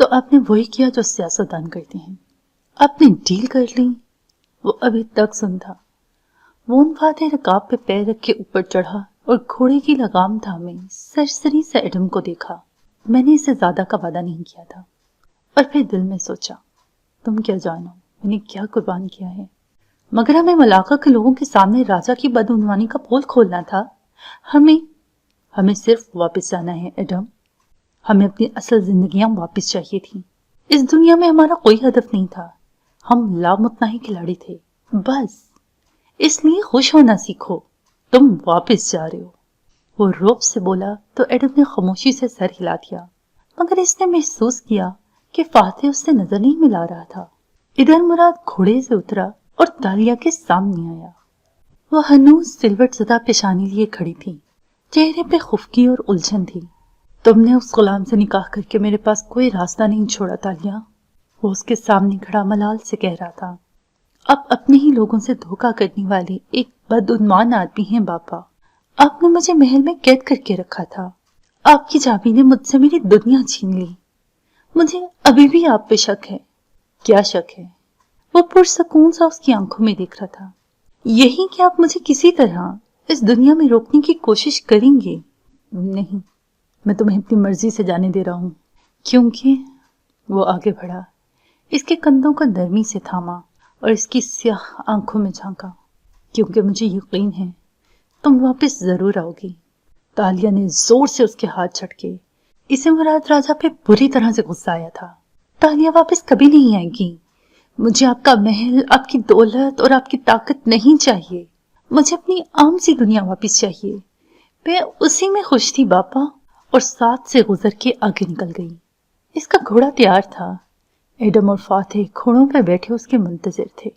تو آپ نے وہی کیا جو سیاستدان کرتے ہیں، آپ نے ڈیل کر لی۔ وہ ابھی تک سن تھا۔ وون فاتح رکاب پہ پیر رکھ کے اوپر چڑھا اور گھوڑے کی لگام تھامے سرسری سے ایڈم کو دیکھا۔ میں نے اسے زیادہ کا وعدہ نہیں کیا تھا، اور پھر دل میں سوچا، تم کیا جانو میں نے کیا قربان کیا ہے، مگر ہمیں ملاقہ کے لوگوں کے سامنے راجا کی بدعنوانی کا پول کھولنا تھا۔ ہمیں صرف واپس جانا ہے ایڈم، ہمیں اپنی اصل زندگیاں واپس چاہیے تھیں۔ اس دنیا میں ہمارا کوئی ہدف نہیں تھا، ہم لامتناہی کھلاڑی تھے، بس اس لیے خوش ہونا سیکھو، تم واپس جا رہے ہو۔ وہ روب سے بولا تو ایڈم نے خاموشی سے سر ہلا دیا، مگر اس نے محسوس کیا کہ فاتح اس سے نظر نہیں ملا رہا تھا۔ ادھر مراد گھوڑے سے اترا اور تالیہ کے سامنے آیا۔ وہ ہنوز سلوٹ زدہ پیشانی لیے کھڑی تھی، چہرے پہ خفگی اور الجھن تھی۔ تم نے اس غلام سے نکاح کر کے میرے پاس کوئی راستہ نہیں چھوڑا تالیہ، وہ اس کے سامنے کھڑا ملال سے کہہ رہا تھا۔ اب اپنے ہی لوگوں سے دھوکہ کرنے والے ایک بدعنوان آدمی ہیں باپا، آپ نے مجھے محل میں قید کر کے رکھا تھا، آپ کی چابی نے مجھ سے میری دنیا چھین لی، مجھے ابھی بھی آپ پہ شک ہے۔ کیا شک ہے؟ وہ پرسکون سا اس کی آنکھوں میں دیکھ رہا تھا۔ یہی کہ آپ مجھے کسی طرح اس دنیا میں روکنے کی کوشش کریں گے۔ نہیں، میں تمہیں اپنی مرضی سے جانے دے رہا ہوں، کیونکہ وہ آگے بڑھا، اس کے کندھوں کو نرمی سے تھاما اور اس کی سیاہ آنکھوں میں جھانکا، کیونکہ مجھے یقین ہے تم واپس ضرور آؤ گی۔ تالیہ نے زور سے اس کے ہاتھ جھٹکے، اسے مراد راجا پہ بری طرح سے غصہ آیا تھا۔ تالیہ واپس کبھی نہیں آئے گی، مجھے آپ کا محل، آپ کی دولت اور آپ کی طاقت نہیں چاہیے، مجھے اپنی عام سی دنیا واپس چاہیے، میں اسی میں خوش تھی باپا۔ اور ساتھ سے گزر کے آگے نکل گئی۔ اس کا گھوڑا تیار تھا، ایڈم اور فاتح گھوڑوں پہ بیٹھے اس کے منتظر تھے۔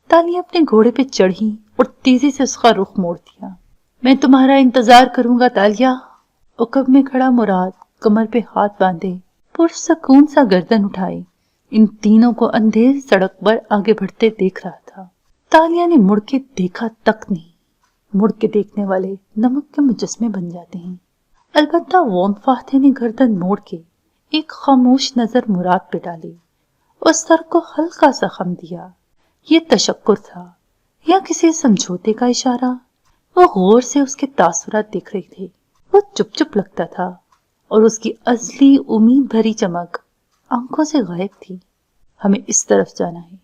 تالیہ اپنے گھوڑے پہ چڑھی اور تیزی سے اس کا رخ موڑ دیا۔ میں تمہارا انتظار کروں گا تالیہ۔ عقب میں کھڑا مراد کمر پہ ہاتھ باندھے پرسکون سا گردن اٹھائے ان تینوں کو اندھیر سڑک پر آگے بڑھتے دیکھ رہا تھا۔ تالیہ نے مڑ کے دیکھا تک نہیں، مڑ کے دیکھنے والے نمک کے مجسمے بن جاتے ہیں۔ البتہ وون فاتح نے گردن موڑ کے ایک خاموش نظر مراد پہ ڈالی اور سر کو ہلکا سا خم دیا۔ یہ تشکر تھا یا کسی سمجھوتے کا اشارہ؟ وہ غور سے اس کے تاثرات دیکھ رہی تھی۔ وہ چپ چپ لگتا تھا اور اس کی اصلی امید بھری چمک آنکھوں سے غائب تھی۔ ہمیں اس طرف جانا ہے۔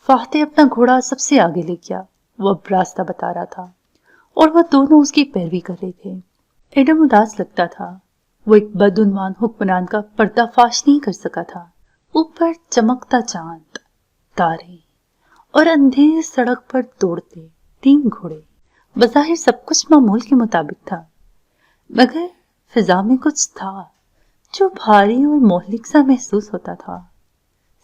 فاتح اپنا گھوڑا سب سے آگے لے گیا، وہ اب راستہ بتا رہا تھا اور وہ دونوں اس کی پیروی کر رہے تھے۔ ایڈم اداس لگتا تھا، وہ ایک بدعنوان حکمران کا پردہ فاش نہیں کر سکا تھا۔ اوپر چمکتا چاند، تارے اور اندھیر سڑک پر دوڑتے تین گھوڑے، بظاہر سب کچھ معمول کے مطابق تھا، مگر فضا میں کچھ تھا جو بھاری اور مہلک سا محسوس ہوتا تھا،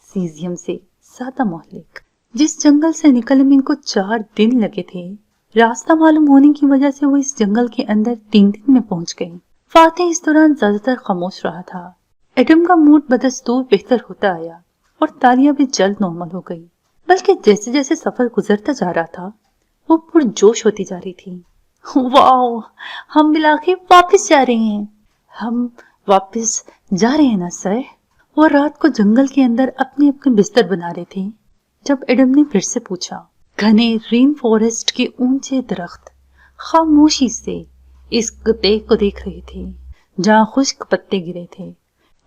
سیزیم سے زیادہ مہلک۔ جس جنگل سے نکلنے کو 4 دن لگے تھے، راستہ معلوم ہونے کی وجہ سے وہ اس جنگل کے اندر 3 دن میں پہنچ گئے۔ فاتح اس دوران زیادہ تر خاموش رہا تھا۔ ایڈم کا موڈ بدستور بہتر ہوتا آیا اور تالیہ بھی جلد نارمل ہو گئی، بلکہ جیسے جیسے سفر گزرتا جا رہا تھا وہ پرجوش ہوتی جا رہی تھی۔ واو، ہم بالآخر واپس جا رہے ہیں، ہم واپس جا رہے ہیں نا سر؟ وہ رات کو جنگل کے اندر اپنے اپنے بستر بنا رہے تھے جب ایڈم نے پھر سے پوچھا۔ گھنے رین فورسٹ کے اونچے درخت خاموشی سے اس قطعے کو دیکھ رہے تھے جہاں خشک پتے گرے تھے،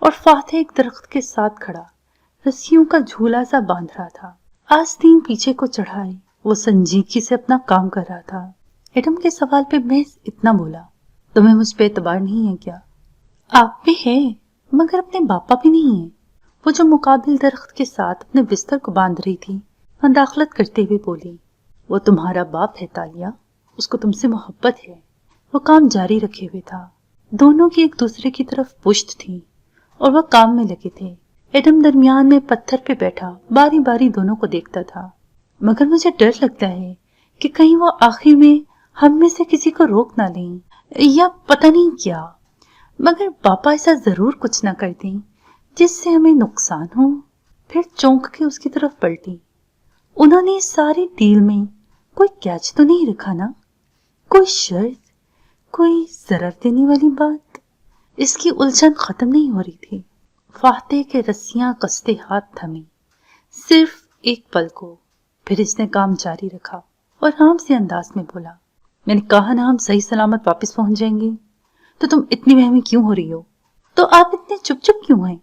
اور فاتح ایک درخت کے ساتھ کھڑا رسیوں کا جھولا سا باندھ رہا تھا۔ آستین پیچھے کو چڑھائے وہ سنجیدگی سے اپنا کام کر رہا تھا۔ ایڈم کے سوال پہ محض اتنا بولا، تمہیں مجھ پہ اعتبار نہیں ہے کیا؟ آپ بھی ہے، مگر اپنے باپا بھی نہیں ہے۔ وہ جو مقابل درخت کے ساتھ اپنے بستر کو باندھ رہی تھی مداخلت کرتے ہوئے بولی، وہ تمہارا باپ ہے تالیہ، اس کو تم سے محبت ہے۔ وہ کام جاری رکھے ہوئے تھا، دونوں کی ایک دوسرے کی طرف پشت تھی اور وہ کام میں لگے تھے۔ ایڈم درمیان میں پتھر پہ بیٹھا باری باری دونوں کو دیکھتا تھا، مگر مجھے ڈر لگتا ہے کہ کہیں وہ آخر میں ہم میں سے کسی کو روک نہ لیں، یا پتہ نہیں کیا، مگر پاپا ایسا ضرور کچھ نہ کر دیں جس سے ہمیں نقصان ہو۔ پھر چونک کے اس کی طرف پلٹی۔ انہوں نے اس ساری ڈیل میں کوئی کیچ تو نہیں رکھا نا؟ کوئی شرط، کوئی ضرر دینے والی بات؟ اس کی الجھن ختم نہیں ہو رہی تھی۔ फातेह के रस्सियां कसते हाथ थमे, सिर्फ एक पल को। फिर इसने काम जारी रखा और आराम से अंदाज में बोला, मैंने कहा ना हम सही सलामत वापस पहुंच जाएंगे, तो तुम इतनी वहमी क्यों हो रही हो? तो आप इतने चुप चुप क्यों हैं?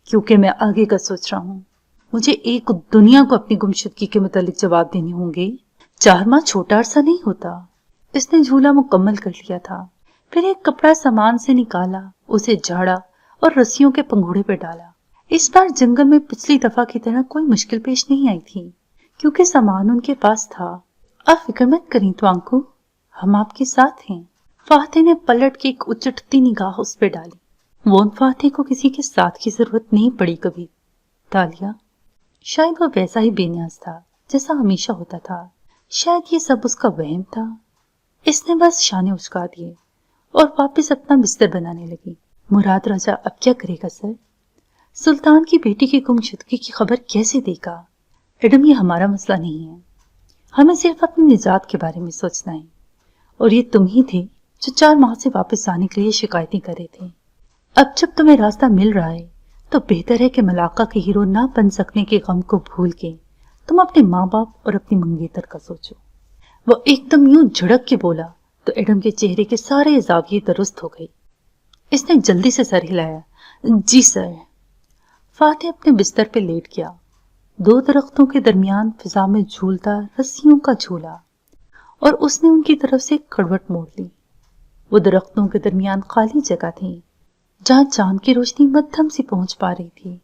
क्योंकि मैं आगे का सोच रहा हूँ। मुझे एक दुनिया को अपनी गुमशुदगी के मुतालिक जवाब देने होंगे। 4 माह छोटा अरसा नहीं होता। इसने झूला मुकम्मल कर लिया था। फिर एक कपड़ा सामान से निकाला, उसे झाड़ा और रस्सियों के पंघूड़े पर डाला। इस बार जंगल में पिछली दफा की तरह कोई मुश्किल पेश नहीं आई थी, क्योंकि सामान उनके पास था। अब फिक्र मत करें ट्वांकू, हम आपके साथ हैं। फातेह ने पलट के एक उचटती निगाह उस पर डाली। वो फातेह को किसी के साथ की जरूरत नहीं पड़ी कभी। तालिया, शायद वो वैसा ही बेनियाज था जैसा हमेशा होता था। शायद ये सब उसका वहम था। इसने बस शाने उचका दिए और वापस अपना बिस्तर बनाने लगी। मुराद राजा अब क्या करेगा सर? सुल्तान की बेटी की गुमशुदगी की खबर कैसे देगा? एडम, ये हमारा मसला नहीं है। हमें सिर्फ अपनी निजात के बारे में सोचना है। और ये तुम ही थे जो 4 माह से वापस आने के लिए शिकायतें कर रहे थे। अब जब तुम्हें रास्ता मिल रहा है तो बेहतर है कि मलाका के हीरो ना बन सकने के गम को भूल के तुम अपने माँ बाप और अपनी मंगेतर का सोचो। वो एकदम यूं झड़क के बोला तो एडम के चेहरे के सारे जाविये दुरुस्त हो गए। इसने जल्दी से सर हिलाया। जी सर। फातेह अपने बिस्तर पे लेट गया। 2 दरख्तों के दरमियान फिजा में झूलता रस्सियों का झूला, और उसने उनकी तरफ से करवट मोड़ ली। वो दरख्तों के दरमियान खाली जगह थी जहां चांद की रोशनी मध्यम से पहुंच पा रही थी।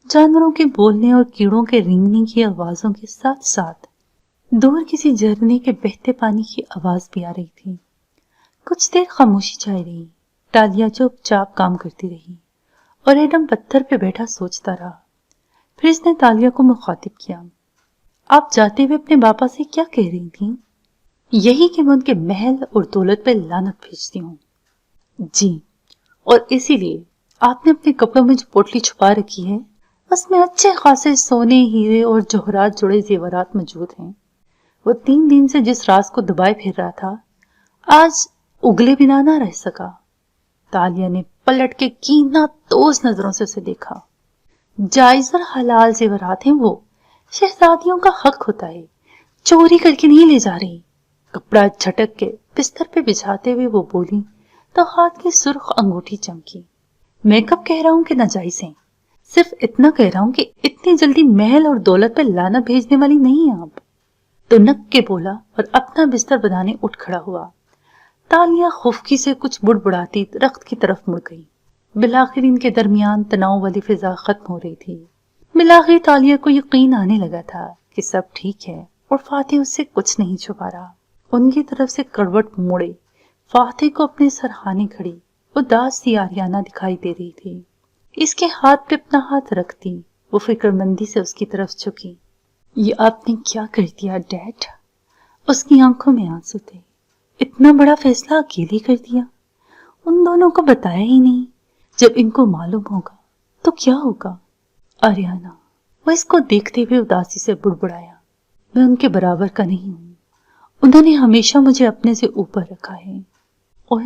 जानवरों के बोलने और कीड़ों के रेंगने की आवाजों के साथ साथ दूर किसी झरने के बहते पानी की आवाज भी आ रही थी। कुछ देर खामोशी छाई रही। तालिया चुपचाप काम करती रही और एडम पत्थर पे बैठा सोचता रहा। फिर इसने तालिया को मुखातिब किया। आप जाते हुए अपने बापा से क्या कह रही थी? यही कि मैं उनके महल और दौलत पे लानत भेजती हूँ। जी, और इसीलिए आपने अपने कपड़ों में जो पोटली छुपा रखी है उसमें अच्छे खासे सोने, हीरे और जौहरात जुड़े जेवरात मौजूद हैं। वो 3 दिन से जिस राज को दबाए फिर रहा था, आज उगले बिना ना रह सका। तालिया ने पलट के कीना तोज नजरों से उसे देखा। जायज और हलाल जेवरात हैं वो, शहजादियों का हक होता है, चोरी करके नहीं ले जा रही। कपड़ा झटक के बिस्तर पे बिछाते हुए वो बोली तो हाथ की सुर्ख अंगूठी चमकी। मैं कब कह रहा हूं कि नाजायज हैं? सिर्फ इतना कह रहा हूं कि इतनी जल्दी महल और दौलत पे लानत भेजने वाली नहीं है आप। तो नक के बोला और अपना बिस्तर बनाने उठ खड़ा हुआ। तालिया खुफकी से कुछ बुड़बुड़ाती दरख्त की तरफ मुड़ गई। बिलाखिर इनके दरमियान तनाव वाली फिजा खत्म हो रही थी। बिलाखिर तालिया को यकीन आने लगा था कि सब ठीक है और फातेह उससे कुछ नहीं छुपा रहा। उनकी तरफ से करवट मोड़े फातेह को अपने सरहाने खड़ी उदास सी आरियाना दिखाई दे रही थी। इसके हाथ पे अपना हाथ रखती वो फिक्रमंदी से उसकी तरफ झुकी। ये आपने क्या कर दिया डैड? उसकी आंखों में आंसू थे। इतना बड़ा फैसला अकेले कर दिया, उन दोनों को बताया ही नहीं। जब इनको मालूम होगा तो क्या होगा? आरियाना, वो इसको देखते हुए उदासी से बुड़बुड़ाया। मैं उनके बराबर का नहीं हूं। उन्होंने हमेशा मुझे अपने से ऊपर रखा है। Oh,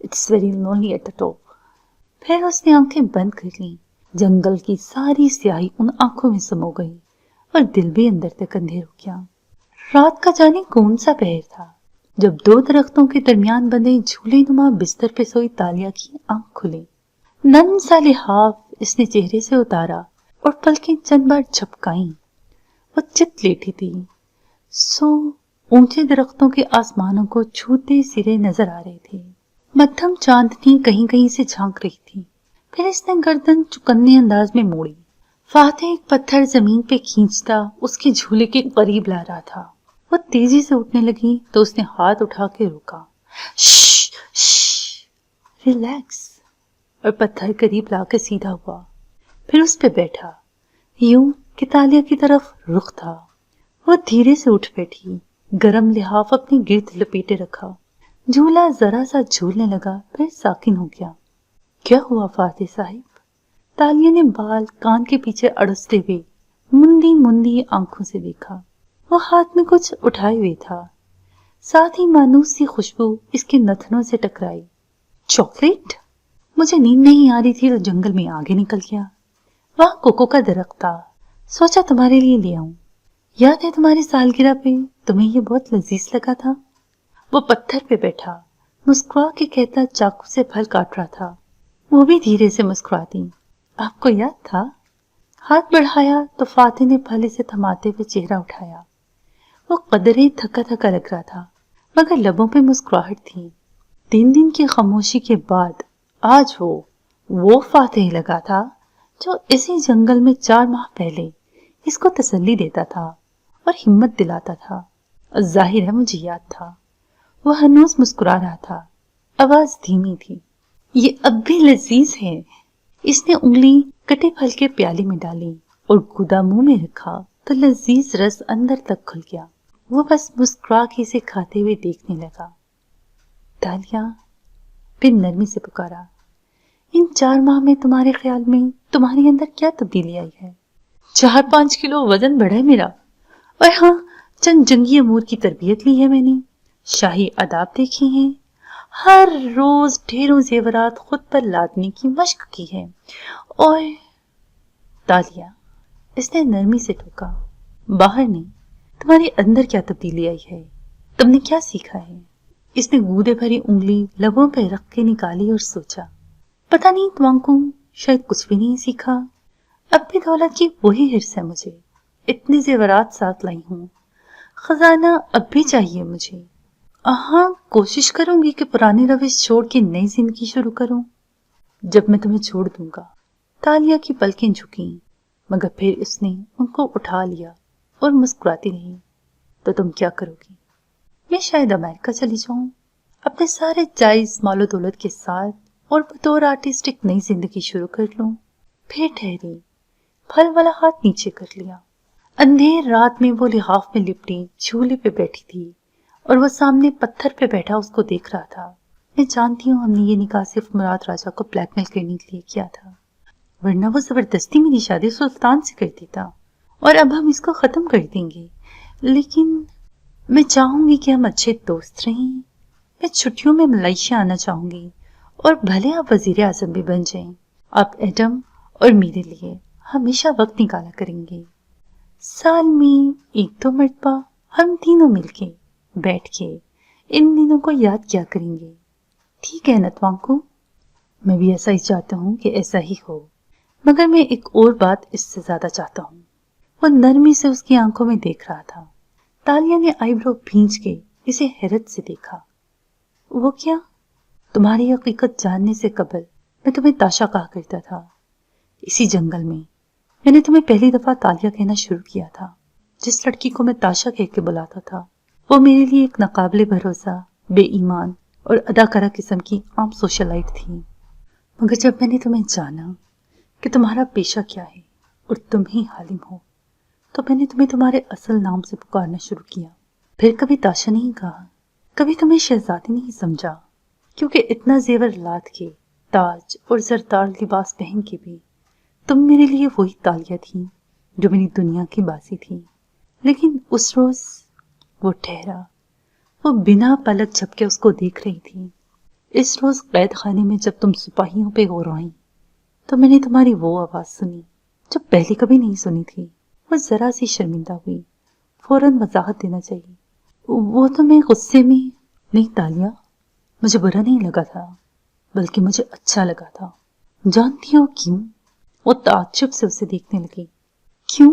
it's very lonely at the top. फिर उसने आंखें बंद कर ली। जंगल की सारी स्याही उन आंखों में समो गई और दिल भी अंदर तक अंधेर हो गया। रात का जाने कौन सा पहर था जब 2 दरख्तों के दरमियान बंधे झूले नुमा बिस्तर पे सोई तालिया की आंख खुली। नन्म सा लिहाफ इसने चेहरे से उतारा और पलकें चंद बार झपकाई। वो चित लेटी थी। सो ऊंचे दरख्तों के आसमानों को छूते सिरे नजर आ रहे थे। मध्यम चांदनी कहीं कहीं से झांक रही थी। फिर इसने गर्दन चुकन्ने अंदाज में मोड़ी। फातेह एक पत्थर जमीन पे खींचता उसके झूले के करीब ला रहा था। वो तेजी से उठने लगी तो उसने हाथ उठा के रोका। रिलैक्स। और पत्थर करीब लाकर सीधा हुआ। फिर उस पे बैठा, यूं कि तालिया की तरफ रुख था। वो धीरे से उठ बैठी, गरम लिहाफ अपनी गिर्द लपेटे रखा। झूला जरा सा झूलने लगा, फिर साकिन हो गया। क्या हुआ फातेह साहिब? तालिया ने बाल कान के पीछे अड़सते हुए मुंदी मुंदी आंखों से देखा। वो हाथ में कुछ उठाए हुए था, साथ ही मानूस सी खुशबू इसके नथनों से टकराई। चॉकलेट? मुझे नींद नहीं आ रही थी तो जंगल में आगे निकल गया। वहां कोको का दरख्त था, सोचा तुम्हारे लिए ले आऊं। याद है तुम्हारी सालगिरह पे तुम्हें ये बहुत लजीज लगा था। वो पत्थर पे बैठा मुस्कुरा के कहता चाकू से फल काट रहा था। वो भी धीरे से मुस्कुराती। आपको याद था? हाथ बढ़ाया तो फातिह ने फल से थमाते हुए चेहरा उठाया। वो कदरे थका थका लग रहा था, मगर लबों पे मुस्कुराहट थी। 3 दिन की खामोशी के बाद आज वो फातिह लगा था जो इसी जंगल में 4 माह पहले इसको तसल्ली देता था और हिम्मत दिलाता था। और जाहिर है मुझे याद था। वो हनूस मुस्कुरा रहा था, आवाज धीमी थी। ये अब भी लजीज है। इसने उंगली कटे फल के प्याले में डाली और गुदा मुंह में रखा तो लजीज रस अंदर तक खुल गया। वो बस मुस्कुरा के इसे खाते हुए देखने लगा। तालिया, फिर नरमी से पुकारा, इन 4 माह में तुम्हारे ख्याल में तुम्हारे अंदर क्या तब्दीली आई है? 4-5 किलो वजन बढ़ा है मेरा। और हाँ, चंद जंगी अमूर की तरबियत ली है मैंने, शाही आदाब देखे हैं, हर रोज ढेरों जेवरात खुद पर लादने की मश्क की है। और तालिया, इसने नरमी से टोका, बाहर नहीं, तुम्हारे अंदर क्या तब्दीली आई है? तुमने क्या सीखा है? इसने गूदे भरी उंगली लबों पर रख के निकाली और सोचा, पता नहीं तुमको, शायद कुछ भी नहीं सीखा। अब भी दौलत की वही हिर्स है मुझे। इतने जेवरात साथ लाई हूं, खजाना अब भी चाहिए मुझे। हाँ, कोशिश करूंगी कि पुरानी रविश छोड़ के नई जिंदगी शुरू करूं, जब मैं तुम्हें छोड़ दूंगा। तालिया की पलकें झुकी, मगर फिर उसने उनको उठा लिया और मुस्कुराती रही। तो तुम क्या करोगी? मैं शायद अमेरिका चली जाऊं, अपने सारे जायज मालो दौलत के साथ, और बतौर आर्टिस्ट एक नई जिंदगी शुरू कर लूं। फिर ठहरी, फल वाला हाथ नीचे कर लिया। अंधेर रात में वो लिहाफ में लिपटी झूले पे बैठी थी और वो सामने पत्थर पे बैठा उसको देख रहा था। मैं जानती हूँ हमने ये निकाह सिर्फ मुराद राजा को ब्लैकमेल करने के लिए किया था, वरना वो जबरदस्ती मेरी शादी सुल्तान से कर देता और अब हम इसको खत्म कर देंगे। लेकिन मैं चाहूंगी कि हम अच्छे दोस्त रहें। मैं छुट्टियों में मलेशिया आना चाहूंगी और भले आप वजीर आजम भी बन जाएं। आप एडम और मेरे लिए हमेशा वक्त निकाला करेंगे। साल में 1-2 मरतबा हम तीनों मिलके बैठ के इन दिनों को याद किया करेंगे। ठीक है नतवांको? मैं भी ऐसा ही चाहता हूँ कि ऐसा ही हो, मगर मैं एक और बात इससे ज्यादा चाहता हूँ। वो नरमी से उसकी आंखों में देख रहा था। तालिया ने आईब्रो भींच के इसे हैरत से देखा। वो क्या? तुम्हारी हकीकत जानने से कबल मैं तुम्हें ताशा कहा करता था। इसी जंगल में मैंने तुम्हें पहली दफा तालिया कहना शुरू किया था। जिस लड़की को मैं ताशा कह के बुलाता था वो मेरे लिए एक नाकाबिले भरोसा, बेईमान और अदाकारा किस्म की आम सोशलाइट थी। मगर जब मैंने तुम्हें जाना कि तुम्हारा पेशा क्या है और तुम ही हालिम हो, तो मैंने तुम्हें तुम्हारे असल नाम से पुकारना शुरू किया। फिर कभी ताशा नहीं कहा, कभी तुम्हें शहजादी नहीं समझा, क्योंकि इतना जेवर लाद के, ताज और जरदार लिबास पहन के भी तुम मेरे लिए वही तालिया थी जो मेरी दुनिया की बासी थी। लेकिन उस रोज वो ठहरा, वो बिना पलक झपके उसको देख रही थी। इस रोज कैद खाने में जब तुम सिपाहियों पे गौर आई तो मैंने तुम्हारी वो आवाज सुनी जो पहले कभी नहीं सुनी थी। वो जरा सी शर्मिंदा हुई, फौरन वजाहत देना चाहिए। वो तो मैं गुस्से में नहीं तालिया, मुझे बुरा नहीं लगा था, बल्कि मुझे अच्छा लगा था। जानती हो क्यों? वो ताज्जुब से उसे देखने लगी। क्यों?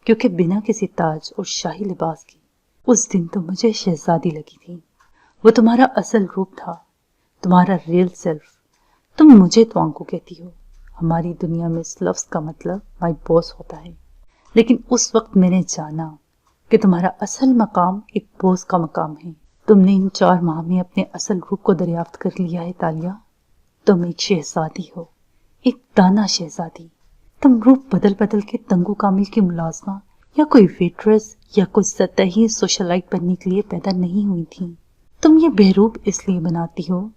क्योंकि बिना किसी ताज और शाही लिबास के उस दिन तो मुझे शहजादी लगी थी। वो तुम्हारा असल रूप था, तुम्हारा रियल सेल्फ। तुम मुझे त्वांको कहती हो। हमारी दुनिया में इस लफ्ज का मतलब माई बॉस होता है, लेकिन उस वक्त मैंने जाना कि तुम्हारा असल मकाम एक बॉस का मकाम है। तुमने इन 4 माह में अपने असल रूप को दरियाफ्त कर लिया है तालिया। तुम एक शहजादी हो, एक दाना शहजादी। तुम रूप बदल बदल के तंगू कामिल की मुलाजमा या कोई वेट्रेस या कोई सतही सोशलाइट बनने के लिए पैदा नहीं हुई थी। तुम ये बेरूप इसलिए बनाती हो,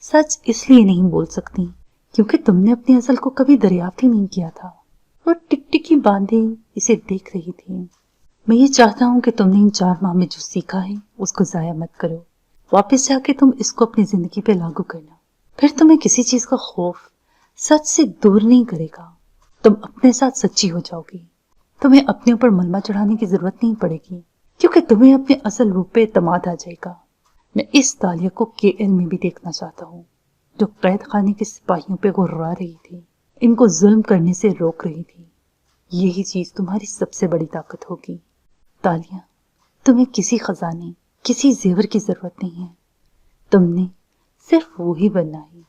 सच इसलिए नहीं बोल सकती क्योंकि तुमने अपने असल को कभी दरियाफ्त ही नहीं किया था। वो टिकटिकी बांधे इसे देख रही थी। मैं ये चाहता हूँ कि तुमने इन 4 माह में जो सीखा है उसको जाया मत करो। वापस जाके तुम इसको अपनी जिंदगी पे लागू करना। फिर तुम्हें किसी चीज का खौफ सच से दूर नहीं करेगा। तुम अपने साथ सच्ची हो जाओगी। तुम्हें अपने ऊपर मलमा चढ़ाने की जरूरत नहीं पड़ेगी, क्योंकि तुम्हें अपने असल रूप पे एतमाद आ जाएगा। मैं इस तालिया को केएल में भी देखना चाहता हूँ, जो कैद खाने के सिपाहियों पे गुर्रा रही थी, इनको जुल्म करने से रोक रही थी। यही चीज तुम्हारी सबसे बड़ी ताकत होगी। तालिया, तुम्हें किसी खजाने, किसी जेवर की जरूरत नहीं है। तुमने सिर्फ वो ही बनना है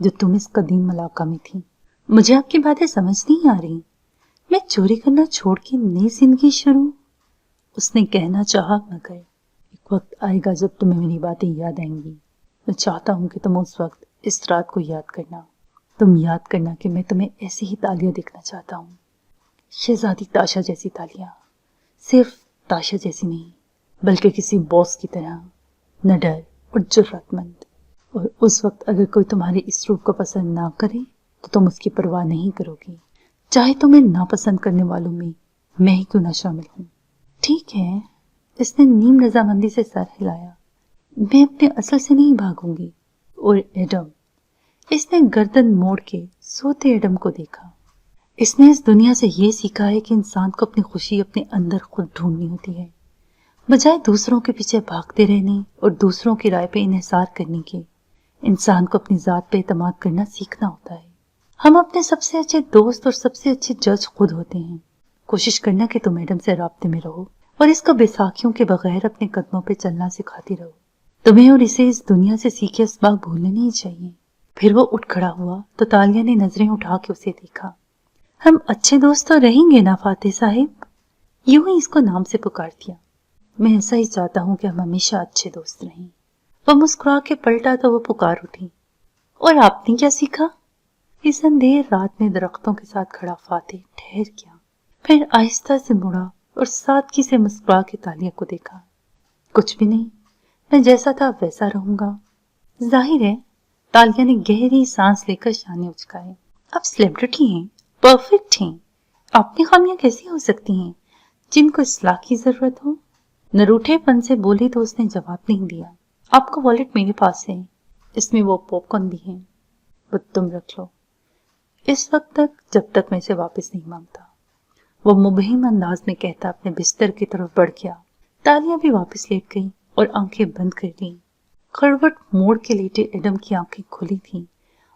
जो तुम इस कदीम मलाका में थी। मुझे आपकी बातें समझ नहीं आ रही। मैं चोरी करना छोड़ के नई जिंदगी शुरू, उसने कहना चाहा, मगर एक वक्त आएगा जब तुम्हें मेरी बातें याद आएंगी। मैं चाहता हूं कि तुम उस वक्त इस रात को याद करना। तुम याद करना कि मैं तुम्हें ऐसी ही तालिया देखना चाहता हूँ, शहजादी ताशा जैसी तालिया। सिर्फ ताशा जैसी नहीं, बल्कि किसी बॉस की तरह, निडर और जुर्रतमंद। और उस वक्त अगर कोई तुम्हारे इस रूप को पसंद ना करे तो तुम उसकी परवाह नहीं करोगी, चाहे तुम्हें नापसंद करने वालों में मैं ही क्यों ना शामिल हूं। ठीक है, इसने नीम रजामंदी से सर हिलाया। मैं अपने असल से नहीं भागूंगी। और एडम, इसने गर्दन मोड़ के सोते एडम को देखा। इसने इस दुनिया से ये सीखा है कि इंसान को अपनी खुशी अपने अंदर खुद ढूंढनी होती है, बजाय दूसरों के पीछे भागते रहने और दूसरों की राय पे इन्हिसार करने के। इंसान को अपनी जात पे एतमाद करना सीखना होता है। हम अपने सबसे अच्छे दोस्त और सबसे अच्छे जज खुद होते हैं। कोशिश करना कि तुम मैडम से राब्ते में रहो और इसको बैसाखियों के बगैर अपने कदमों पे चलना सिखाती रहो। तुम्हें और इसे इस दुनिया से सीखे इसबाक भूलने नहीं चाहिए। फिर वो उठ खड़ा हुआ तो तालिया ने नजरें उठा के उसे देखा। हम अच्छे दोस्त तो रहेंगे ना फातेह साहिब? यूं ही इसको नाम से पुकार दिया। मैं ऐसा ही चाहता हूं कि हम हमेशा अच्छे दोस्त रहें। वो मुस्कुरा के पलटा तो वो पुकार उठी, और आपने क्या सीखा? इस अंधेर रात में दरख्तों के साथ खड़ा फातेह ठहर गया, फिर आहिस्ता से मुड़ा और सादगी से मुस्कुरा के तालिया को देखा। कुछ भी नहीं, मैं जैसा था वैसा रहूंगा। जाहिर है, तालिया ने गहरी सांस लेकर शाने उचकाए। आप सेलिब्रिटी हैं, परफेक्ट हैं। आपकी खामियां कैसी हो सकती हैं जिनको इस्लाह की जरूरत हो? नरूठेपन से बोली तो उसने जवाब नहीं दिया। आपका वॉलेट मेरे पास है, इसमें वो पॉपकॉर्न भी है, वो तुम रख लो इस वक्त तक, जब तक मैं इसे वापस नहीं मांगता। वो मुबहिम अंदाज में कहता अपने बिस्तर की तरफ बढ़ गया। तालिया भी वापस लेट गई और आंखें बंद कर ली। करवट मोड़ के लेटे एडम की आंखें खुली थीं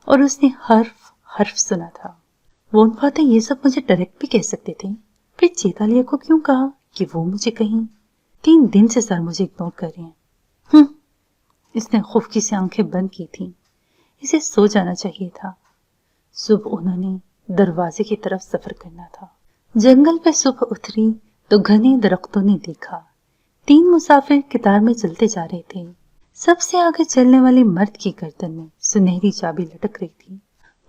और उसने हर्फ हर्फ सुना था। वो बातें ये सब मुझे डायरेक्ट भी कह सकते थे, फिर चेतालिया को क्यों कहा कि वो मुझे कहीं? 3 दिन से सर मुझे इग्नोर कर रहे हैं। इसने खुफकी से आंखें बंद की थी। इसे सो जाना चाहिए था। सुबह उन्होंने दरवाजे की तरफ सफर करना था। जंगल पे सुबह उतरी तो घने दरख्तों ने देखा 3 मुसाफिर कितार में चलते जा रहे थे। सबसे आगे चलने वाले मर्द की गर्दन में सुनहरी चाबी लटक रही थी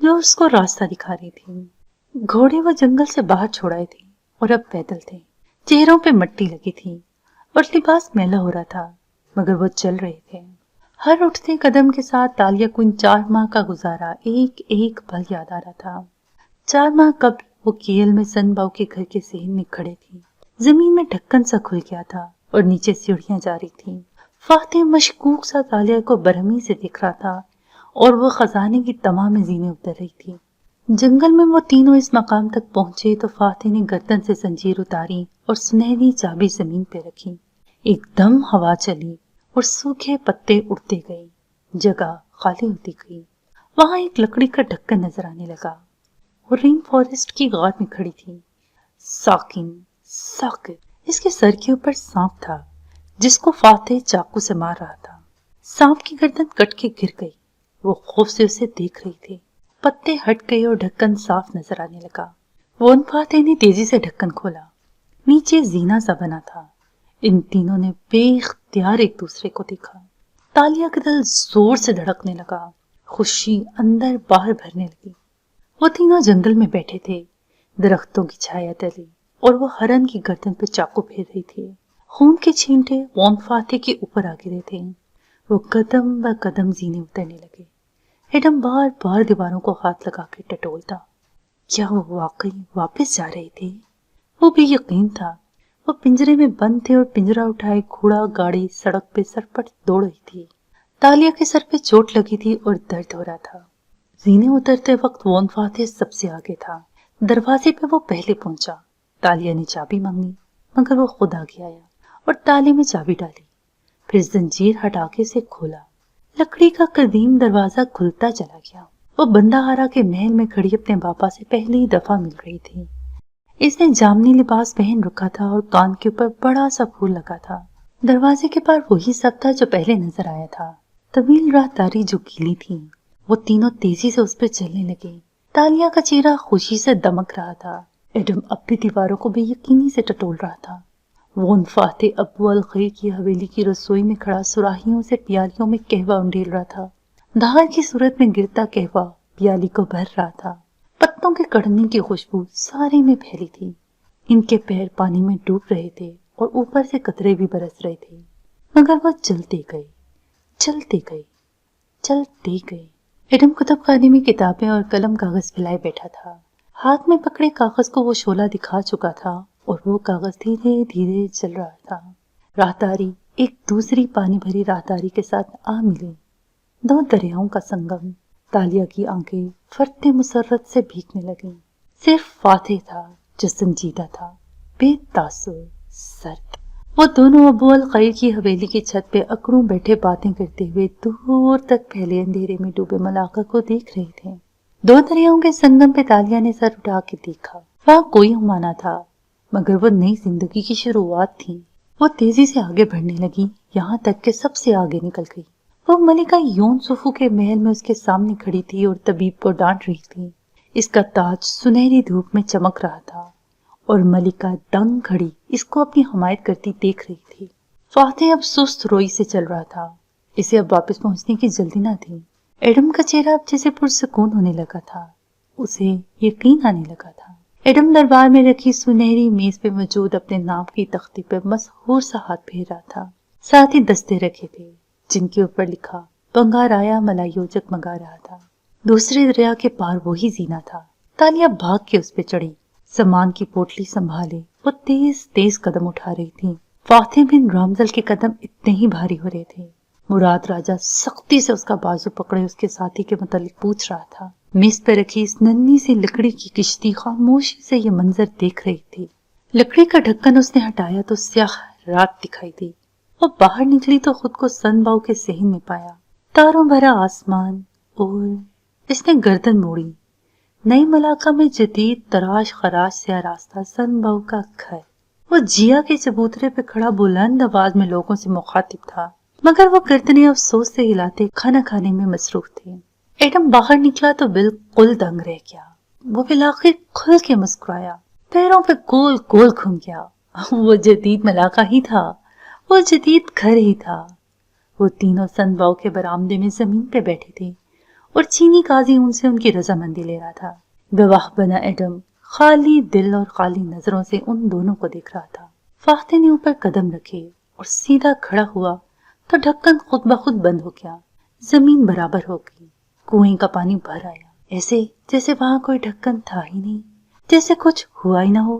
जो उसको रास्ता दिखा रही थी। घोड़े वो जंगल से बाहर छोड़ाए थे और अब पैदल थे। चेहरों पे मिट्टी लगी थी और लिबास मैला हो रहा था, मगर वो चल रहे थे। हर उठते कदम के साथ तालिया को इन 4 माह का गुजारा एक एक पल याद आ रहा था। 4 माह कबल वो केएल में सनबाऊ के घर के सहन में खड़े थे। जमीन में ढक्कन सा खुल गया था और नीचे सीढ़ियां जा रही थी। फातेह मशकूक सा तालिया को बरहमी से देख रहा था और वो खजाने की तमा में जीने उतर रही थी। जंगल में वो तीनों इस मकाम तक पहुंचे तो फातेह ने गर्दन से जंजीर उतारी और सुनहरी चाबी जमीन पे रखी। एकदम हवा चली और सूखे पत्ते उड़ते गए, जगह खाली होती गई। वहां एक लकड़ी का ढक्कन नजर आने लगा और रेन फॉरेस्ट की गार में खड़ी थी। साकिन, साकिर। इसके सर के ऊपर सांप था जिसको फातेह चाकू से मार रहा था। सांप की गर्दन कट के गिर गई। वो खौफ से उसे देख रही थी। पत्ते हट गए और ढक्कन साफ नजर आने लगा। वो फातेह ने तेजी से ढक्कन खोला। नीचे जीना सा बना था। इन तीनों ने बेख्तियार एक दूसरे को देखा। तालिया का दिल जोर से धड़कने लगा। खुशी अंदर बाहर भरने लगी। वो तीनों जंगल में बैठे थे, दरख्तों की छाया तले, और वो हरन की गर्दन पर चाकू फेर रही थी। खून के छींटे वॉन फातेह के ऊपर आ गिरे थे। वो कदम ब कदम जीने उतरने लगे। एडम बार बार दीवारों को हाथ लगा के टटोलता। क्या वो वाकई वापस जा रहे थे? वो भी यकीन था। वो पिंजरे में बंद थे और पिंजरा उठाए घोड़ा गाड़ी सड़क पे सरपट दौड़ रही थी। तालिया के सर पे चोट लगी थी और दर्द हो रहा था। जीने उतरते वक्त वोन फातेह सबसे आगे था। दरवाजे पे वो पहले पहुंचा। तालिया ने चाबी मांगी, मगर वो खुद आगे आया और ताले में चाबी डाली, फिर जंजीर हटा के इसे खोला। लकड़ी का कदीम दरवाजा खुलता चला गया। वो बंदाहारा के महल में खड़ी अपने पापा से पहली दफा मिल रही थी। इसने जामनी लिबास पहन रखा था और कान के ऊपर बड़ा सा फूल लगा था। दरवाजे के पार वही सब था जो पहले नजर आया था। तवील राहदारी जो गीली थी। वो तीनों तेजी से उस पर चलने लगे। तालिया का चेहरा खुशी से दमक रहा था। एडम अब भी दीवारों को बेयकीनी से टटोल रहा था। वोन फातेह अब्बू अल खैर की हवेली की रसोई में खड़ा सुराहियों से प्यालियों में कहवा उंडेल रहा था। धार की सूरत में गिरता कहवा प्याली को भर रहा था। पत्तों के कड़ने की खुशबू सारे में फैली थी। इनके पैर पानी में डूब रहे थे और ऊपर से कतरे भी बरस रहे थे, मगर वो चलते गए, चलते गए, चलते गए। एडम कुतुबखाने में किताबें और कलम कागज फैलाए बैठा था। हाथ में पकड़े कागज को वो शोला दिखा चुका था और वो कागज धीरे धीरे चल रहा था। राहदारी एक दूसरी पानी भरी राहदारी के साथ आ मिली। दो दरियाओं का संगम। तालिया की आंखें फरते मुसर्रत से भीगने लगीं। सिर्फ फातेह था जो संजीदा था, बेतासुर, सर्द। वो दोनों अब्बू अल खैर की हवेली की छत पे अकड़ों बैठे बातें करते हुए दूर तक फैले अंधेरे में डूबे मलाका को देख रहे थे। दो दरियाओं के संगम पे तालिया ने सर उठा के देखा। वहां कोई हुमाना था, मगर वो नई जिंदगी की शुरुआत थी। वो तेजी से आगे बढ़ने लगी, यहाँ तक कि सबसे आगे निकल गई। वो मलिका यूसुफू के महल में उसके सामने खड़ी थी और तबीब को डांट रही थी। इसका ताज सुनहरी धूप में चमक रहा था और मलिका दंग खड़ी इसको अपनी हमायत करती देख रही थी। फातेह अब सुस्त रोई से चल रहा था। इसे अब वापस पहुंचने की जल्दी ना थी। एडम का चेहरा अब जैसे पुरसुकून होने लगा था। उसे यकीन आने लगा था। एडम दरबार में रखी सुनहरी मेज पे मौजूद अपने नाम की तख्ती पे मशहूर सा हाथ फेर रहा था। साथ ही दस्ते रखे थे जिनके ऊपर लिखा बंगाराया मलाइयो जगमगा रहा था। दूसरे दरिया के पार वही जीना था। तालिया भाग के उस पे चढ़ी, सामान की पोटली संभाले वो तेज तेज कदम उठा रही थी। फातेह बिन रामजल के कदम इतने ही भारी हो रहे थे। मुराद राजा सख्ती से उसका बाजू पकड़े उसके साथी के मुतालिक पूछ रहा था। मेज पर रखी इस नन्ही सी लकड़ी की किश्ती खामोशी से ये मंजर देख रही थी। लकड़ी का ढक्कन उसने हटाया तो स्याह रात दिखाई दी। वो बाहर निकली तो खुद को सनबाव के सहन में पाया। तारों भरा आसमान और इसने गर्दन मोड़ी। नई मलाका में जदीद तराश खराश से रास्ता सनबाव का घर। वो जिया के चबूतरे पे खड़ा बुलंद आवाज में लोगों से मुखातिब था, मगर वो गर्दनें अफसोस से हिलाते खाना खाने में मसरूफ थे। एडम बाहर निकला तो बिल्कुल दंग रह गया। वो बिलाखिर खुल के मुस्कुराया, पैरों पे गोल गोल घूम गया। वो जदीद मलाका ही था, वो जदीद घर ही था। वो तीनों सनबाव के बरामदे में जमीन पे बैठे थे और चीनी काजी उनसे उनकी रजामंदी ले रहा था। गवाह बना एडम खाली दिल और खाली नजरों से उन दोनों को देख रहा था। फातेह ने ऊपर कदम रखे और सीधा खड़ा हुआ तो ढक्कन खुद ब खुद बंद हो गया। जमीन बराबर हो गई। कुएं का पानी भर आया, ऐसे जैसे वहां कोई ढक्कन था ही नहीं, जैसे कुछ हुआ ही ना हो।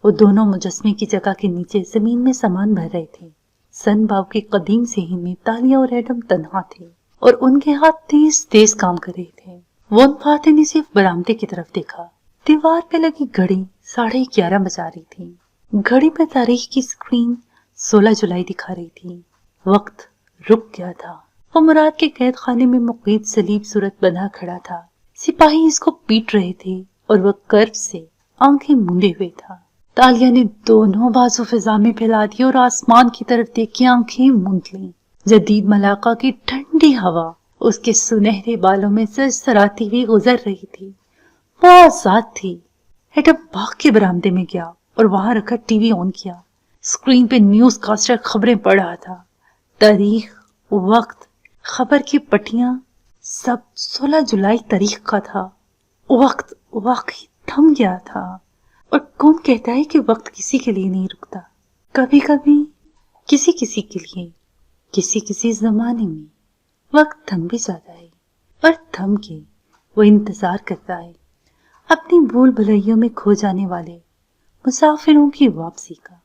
वो दोनों मुजस्मे की जगह के नीचे जमीन में सामान भर रहे थे। सनबाव के कदीम सेहन में तालिया और एडम तन्हा थे और उनके हाथ तेज तेज काम कर रहे थे। वोन फातेह ने सिर्फ बरामदे की तरफ देखा। दीवार पे लगी घड़ी 11:30 बजा रही थी। घड़ी पे तारीख की स्क्रीन 16 जुलाई दिखा रही थी। वक्त रुक गया था। वो मुराद के कैद खाने में मुकीद सलीब सूरत बंधा खड़ा था। सिपाही इसको पीट रहे थे और वह कर्ब से आंखें मूंदे हुए था। तालिया ने दोनों बाजू फिजा में फैला दी और आसमान की तरफ देख के आंखें मूंद ली। जदीद मलाका की ठंडी हवा उसके सुनहरे बालों में सरसराती हुई गुजर रही थी। वो आजाद थी। एडम भाग के बरामदे में गया और वहां रखा टीवी ऑन किया। स्क्रीन पे न्यूज कास्टर खबरें पढ़ रहा था। तारीख, वक्त, खबर की पट्टियां, सब 16 जुलाई तारीख का था। वक्त वाकई थम गया था। और कौन कहता है कि वक्त किसी के लिए नहीं रुकता। कभी कभी किसी किसी के लिए, किसी किसी जमाने में वक्त थम भी जाता है और थम के वो इंतजार करता है अपनी भूल भुलैयों में खो जाने वाले मुसाफिरों की वापसी का।